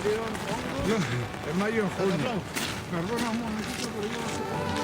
Yo, en mayo, en junio. Perdona un momentito, pero yo no sé por qué.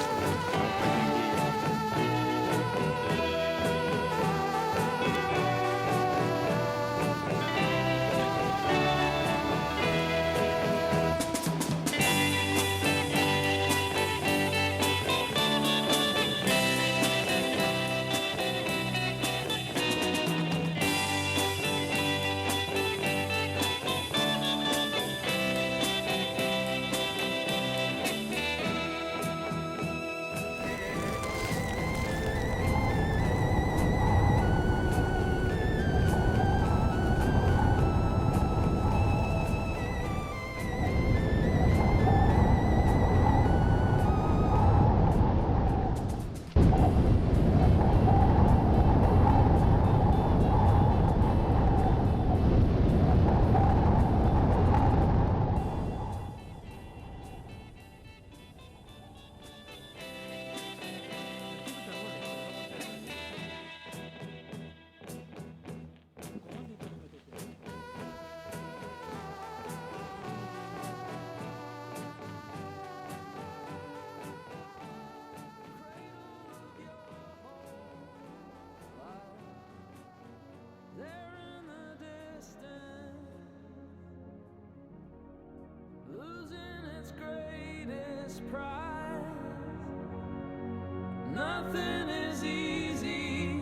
Nothing is easy,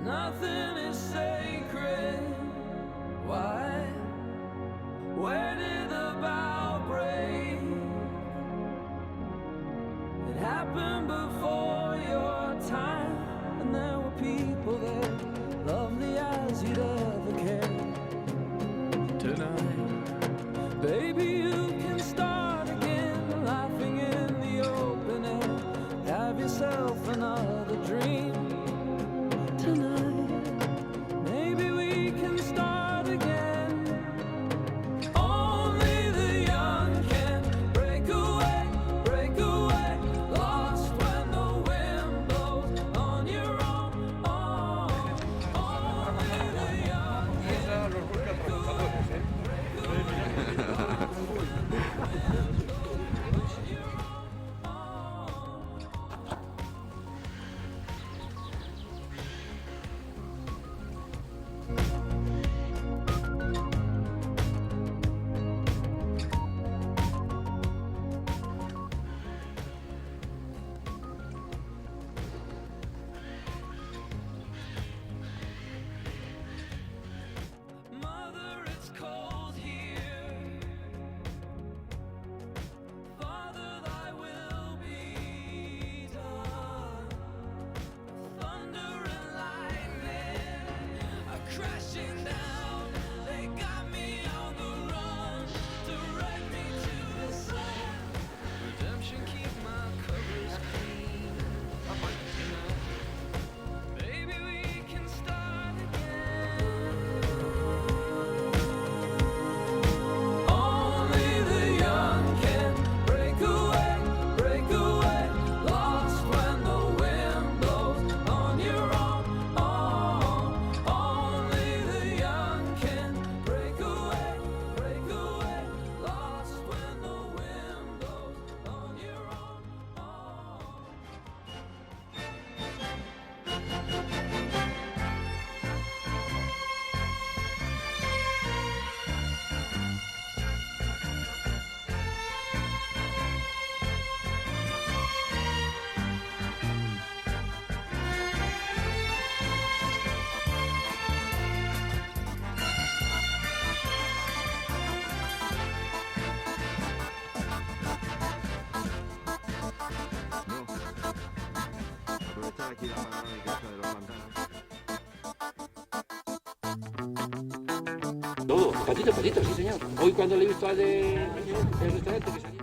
nothing is sacred. Why? Where did the bow break? It happened before your time, and there were people there, lovely as you'd ever care. Tonight, baby, you can start again, laughing in the open air. Have yourself another dream. Tonight, maybe we can start again. Only the young can break away, lost when the wind blows on your own. Oh, only the young can break away. Mother, it's cold here. Father, thy will be done. Thunder and lightning are crashing down. They got me on the run, direct me to the sun. Redemption, keep my covers clean. Baby, we can start again. Only the young can break away, lost when the wind blows on your own. Oh, only the young can break away, lost when the wind blows on your own. Oh. Aprovechar aquí la panorámica esta de los pantanos. Todo, patito, sí señor. Hoy cuando le he visto al del restaurante que salía.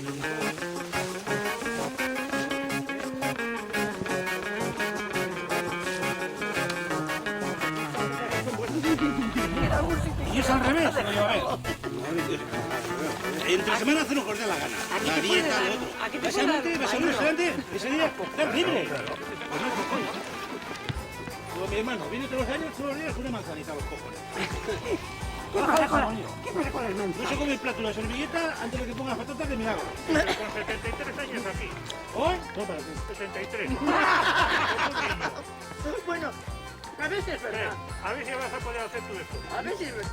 Y es al revés. Entre semana hace lo que os dé la gana. La dieta, lo otro. Vas a un restaurante, ese día estás libre. Pues no es cojones. Como mi hermano, viene todos los años, todos los días, una manzanita a los cojones. ¿Qué pasa con el menú? No se come el plato y la servilleta antes de que ponga las patatas de milagro. Con 73 años aquí. ¿Hoy? No, para ti. 73. Bueno, a ver si es verdad. A ver si vas a poder hacer tú esto. A ver si es verdad.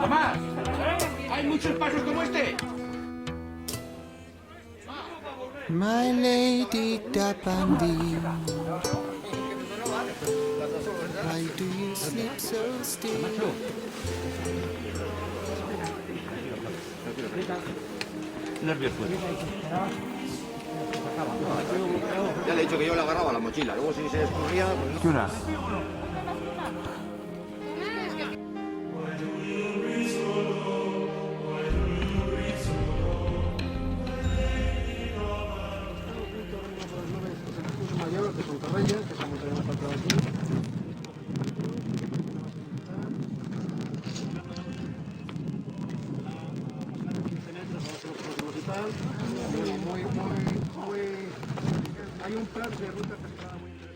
Tomás, hay muchos pasos como este. My lady Dabandi, why do you sleep so still? Ya le he dicho que yo le agarraba la mochila, luego si se escurría, pues no. Hay un plan de ruta que está muy interesante.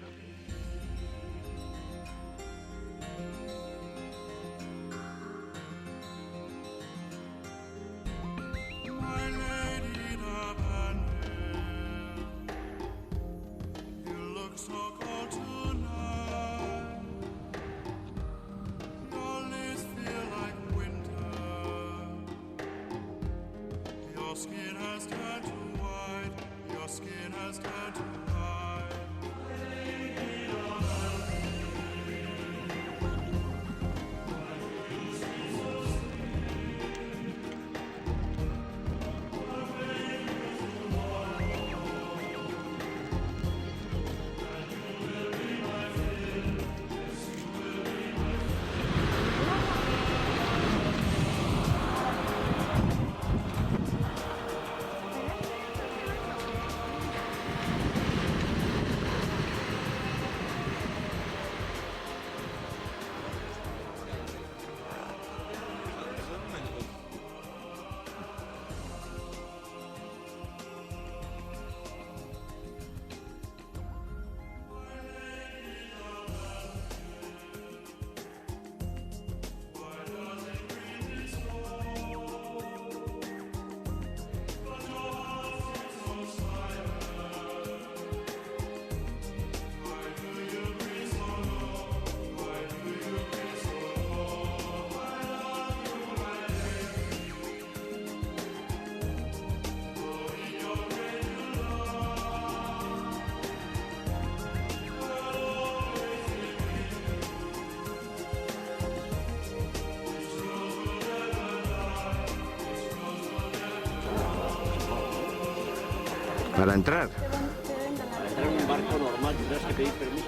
Para entrar. Para entrar en un barco normal tendrás que pedir permiso.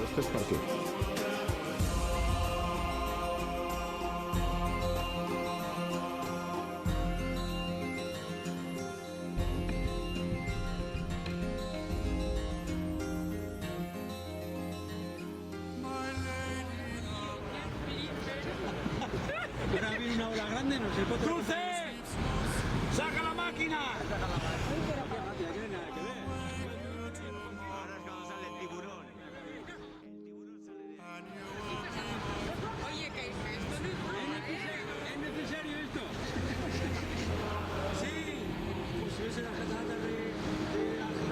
Esto es parque. Ahora viene una ola grande, no se puede... ¡Dulce! ¡Saca la máquina! Oye, que esto no es ¿Es necesario esto? Sí. Pues si ves la catata de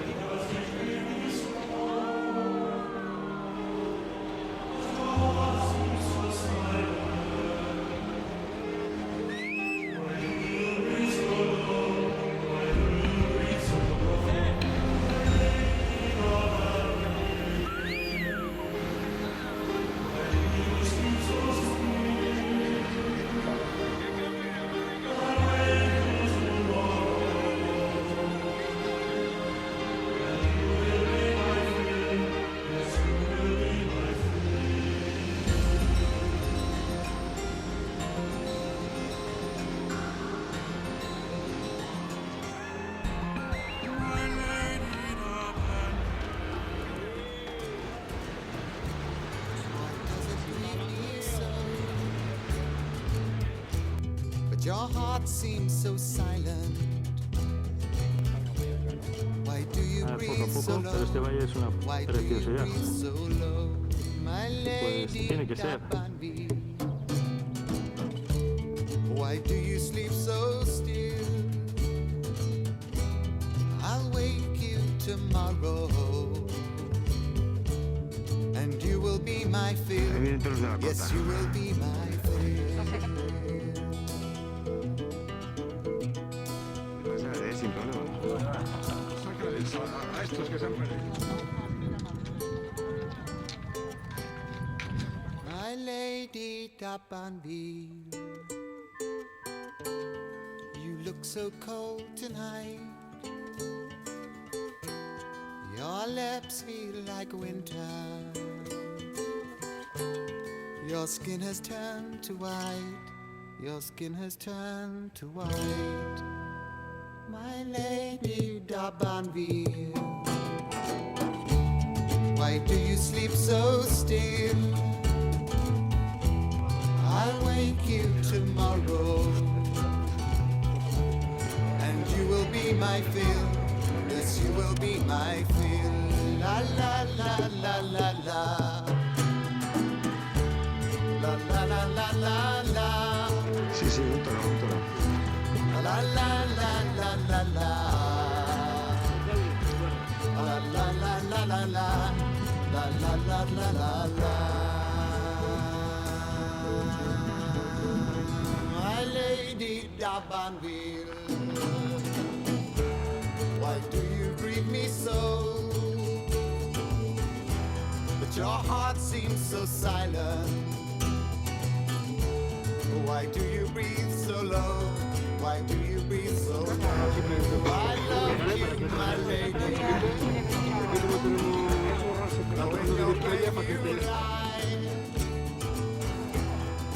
But your heart seems so silent. Why do you Poco a breathe so poco, pero este low? valle es una Why do you preciosidad. breathe so low? My Pues lady tiene que ser. Dabanvi. Why do you sleep so still? I'll wake you tomorrow, and you will be my Ahí fill. vienen todos de la Yes, costa. you will be my fill. Sin problema. Sácale a estos que se han perdido. My lady Dabanville, you look so cold tonight. Your lips feel like winter. Your skin has turned to white. Your skin has turned to white. My lady Dabanville, why do you sleep so still? I'll wake you tomorrow, and you will be my fill. Yes, you will be my fill. La la la la la la. La la la la la la. Sí, sí, un toro, un toro. La la la la la la. La la la la la la. La la la la la la. My lady Dabanville, why do you greet me so? But your heart seems so silent. Why do you breathe so low? Why do you breathe so low? I love you, my lady. When your grave you lie,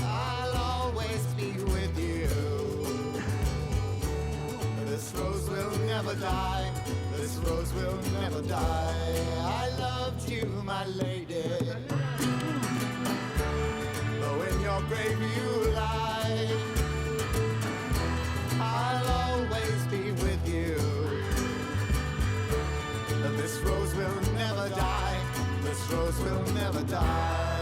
I'll always be with you. This rose will never die. This rose will never die. I loved you, my lady. Though in your grave you lie, I'll always be with you. This rose will never die. This rose will never die.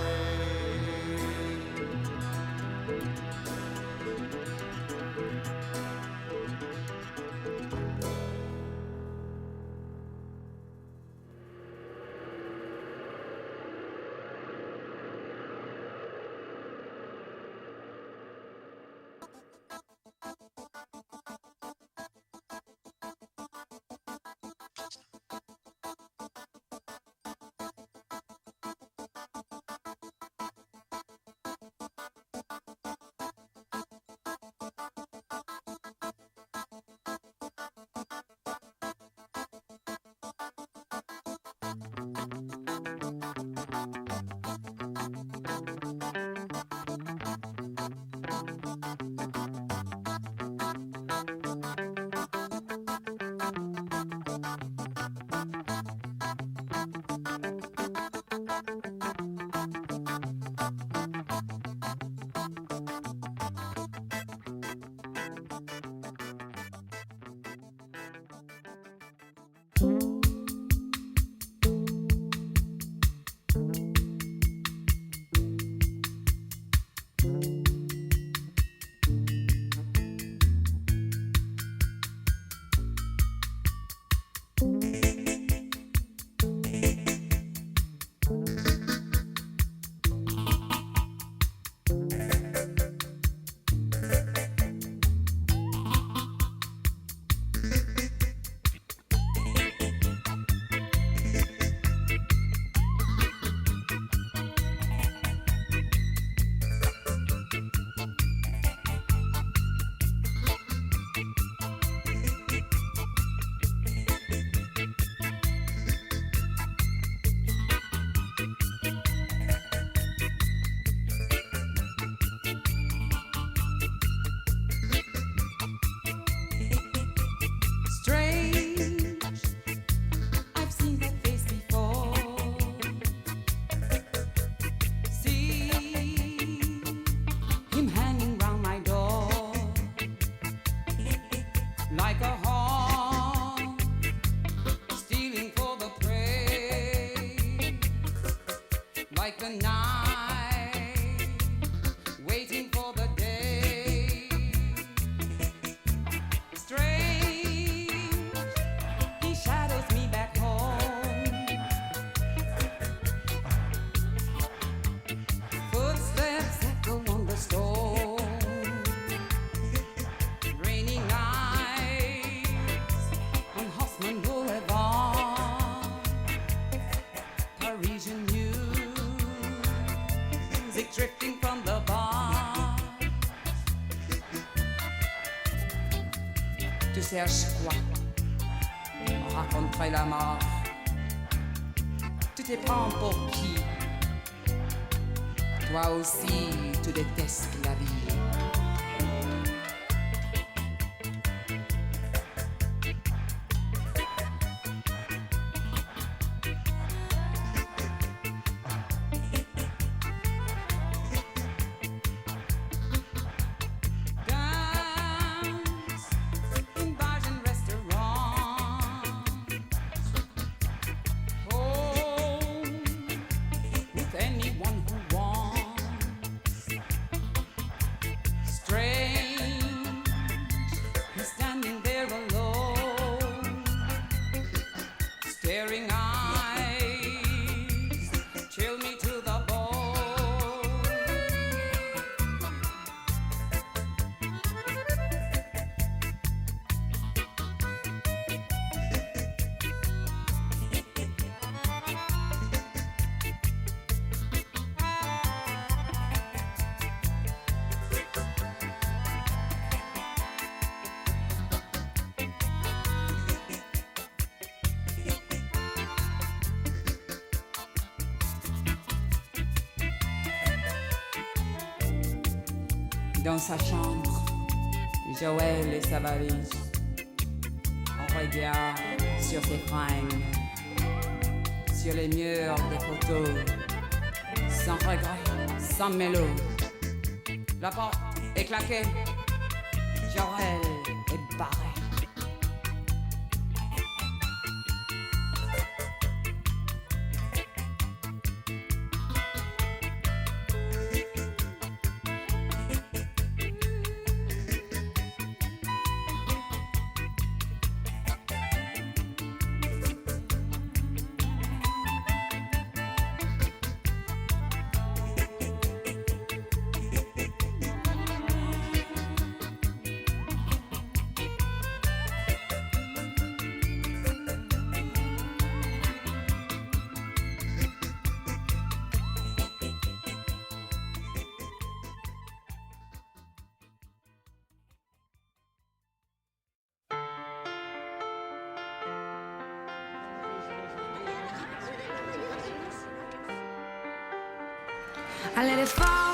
Tu cherches quoi? Raconterai la mort. Tu te prends pour qui? Toi aussi, tu détestes la vie. Dans sa chambre, Joël et sa valise. On regarde sur ses fringues, sur les murs des photos, sans regret, sans mélo. La porte est claquée, Joël est barré. I let it fall.